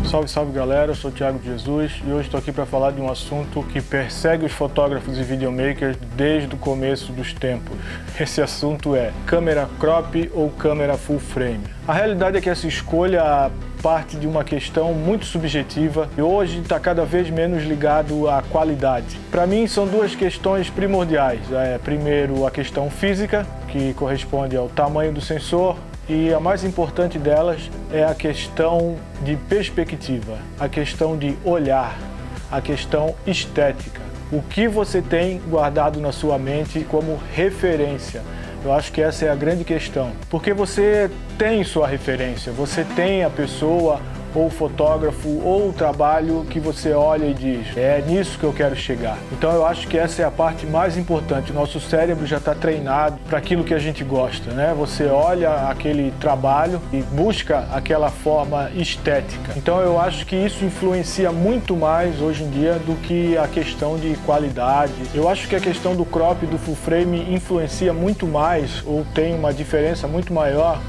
Salve, salve galera, eu sou o Thiago Jesus e hoje estou aqui para falar de um assunto que persegue os fotógrafos e videomakers desde o começo dos tempos. Esse assunto é câmera crop ou câmera full frame. A realidade é que essa escolha parte de uma questão muito subjetiva e hoje está cada vez menos ligado à qualidade. Para mim são duas questões primordiais. Primeiro a questão física, que corresponde ao tamanho do sensor, e a mais importante delas é a questão de perspectiva, a questão de olhar, a questão estética. O que você tem guardado na sua mente como referência? Eu acho que essa é a grande questão, porque você tem sua referência, você tem a pessoa ou o fotógrafo ou o trabalho que você olha e diz, é nisso que eu quero chegar. Então eu acho que essa é a parte mais importante. O nosso cérebro já está treinado para aquilo que a gente gosta, né? Você olha aquele trabalho e busca aquela forma estética. Então eu acho que isso influencia muito mais hoje em dia do que a questão de qualidade. Eu acho que a questão do crop e do full frame influencia muito mais, ou tem uma diferença muito maior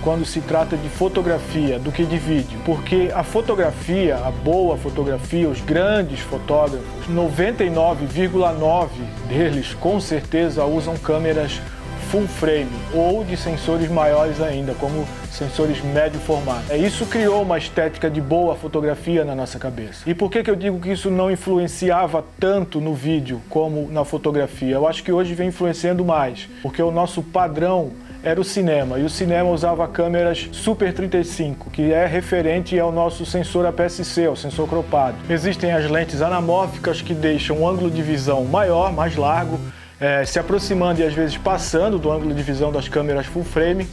quando se trata de fotografia do que de vídeo, porque a fotografia, a boa fotografia, os grandes fotógrafos, 99,9% deles com certeza usam câmeras full frame ou de sensores maiores ainda, como sensores médio formato. Isso criou uma estética de boa fotografia na nossa cabeça. E por que eu digo que isso não influenciava tanto no vídeo como na fotografia? Eu acho que hoje vem influenciando mais, porque o nosso padrão era o cinema, e o cinema usava câmeras Super 35, que é referente ao nosso sensor APS-C, ao sensor cropado. Existem as lentes anamórficas que deixam um ângulo de visão maior, mais largo, se aproximando e às vezes passando do ângulo de visão das câmeras full frame.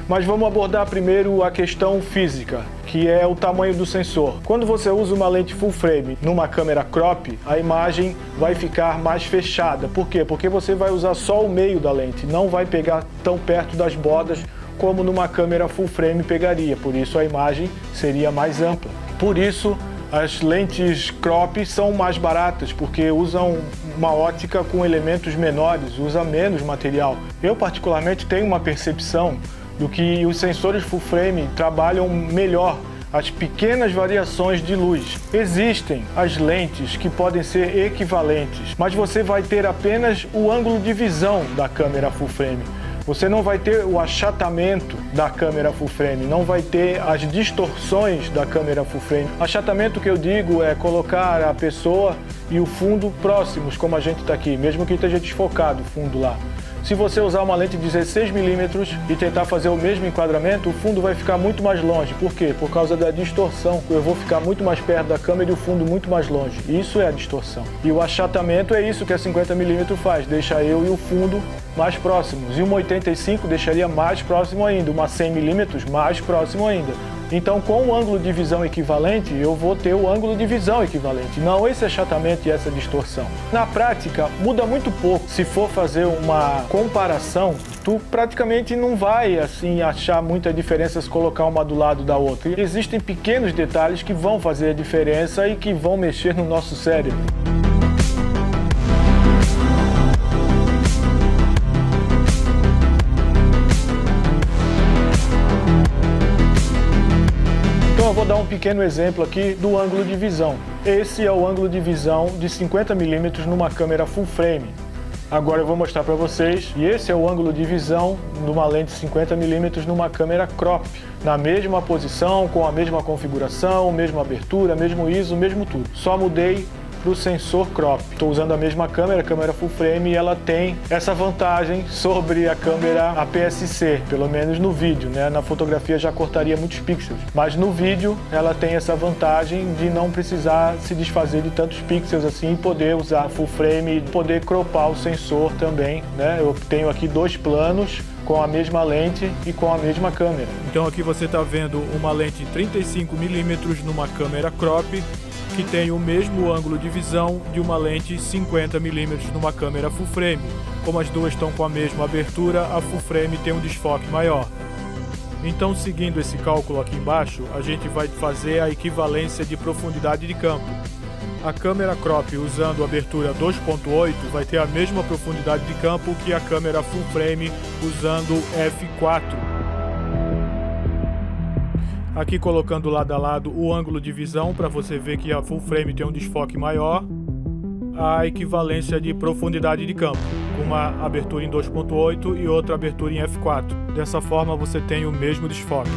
Mas vamos abordar primeiro a questão física, que é o tamanho do sensor. Quando você usa uma lente full frame numa câmera crop, a imagem vai ficar mais fechada. Por quê? Porque você vai usar só o meio da lente, não vai pegar tão perto das bordas como numa câmera full frame pegaria. Por isso a imagem seria mais ampla. Por isso as lentes crop são mais baratas, porque usam uma ótica com elementos menores, usa menos material. Eu particularmente tenho uma percepção do que os sensores full frame trabalham melhor as pequenas variações de luz. Existem as lentes que podem ser equivalentes, mas você vai ter apenas o ângulo de visão da câmera full frame. Você não vai ter o achatamento da câmera full frame, não vai ter as distorções da câmera full frame. Achatamento que eu digo é colocar a pessoa e o fundo próximos, como a gente está aqui, mesmo que esteja desfocado o fundo lá. Se você usar uma lente de 16mm e tentar fazer o mesmo enquadramento, o fundo vai ficar muito mais longe. Por quê? Por causa da distorção. Eu vou ficar muito mais perto da câmera e o fundo muito mais longe. Isso é a distorção. E o achatamento é isso que a 50mm faz, deixa eu e o fundo mais próximos. E uma 85 deixaria mais próximo ainda, uma 100mm mais próximo ainda. Então, com o ângulo de visão equivalente, eu vou ter o ângulo de visão equivalente, não esse achatamento e essa distorção. Na prática, muda muito pouco. Se for fazer uma comparação, tu praticamente não vai assim achar muita diferença se colocar uma do lado da outra. E existem pequenos detalhes que vão fazer a diferença e que vão mexer no nosso cérebro. Eu vou dar um pequeno exemplo aqui do ângulo de visão. Esse é o ângulo de visão de 50mm numa câmera full frame. Agora eu vou mostrar para vocês, e esse é o ângulo de visão numa lente 50mm numa câmera crop. Na mesma posição, com a mesma configuração, mesma abertura, mesmo ISO, mesmo tudo. Só mudei para o sensor crop. Estou usando a mesma câmera, a câmera full frame, e ela tem essa vantagem sobre a câmera APS-C, pelo menos no vídeo, né? Na fotografia já cortaria muitos pixels, mas no vídeo ela tem essa vantagem de não precisar se desfazer de tantos pixels assim, e poder usar full frame e poder cropar o sensor também, né? Eu tenho aqui dois planos com a mesma lente e com a mesma câmera. Então aqui você está vendo uma lente 35mm numa câmera crop, que tem o mesmo ângulo de visão de uma lente 50mm numa câmera full frame. Como as duas estão com a mesma abertura, a full frame tem um desfoque maior. Então, seguindo esse cálculo aqui embaixo, a gente vai fazer a equivalência de profundidade de campo. A câmera crop usando abertura 2.8 vai ter a mesma profundidade de campo que a câmera full frame usando f4. Aqui colocando lado a lado o ângulo de visão para você ver que a full frame tem um desfoque maior. A equivalência de profundidade de campo, com uma abertura em 2.8 e outra abertura em f4. Dessa forma você tem o mesmo desfoque.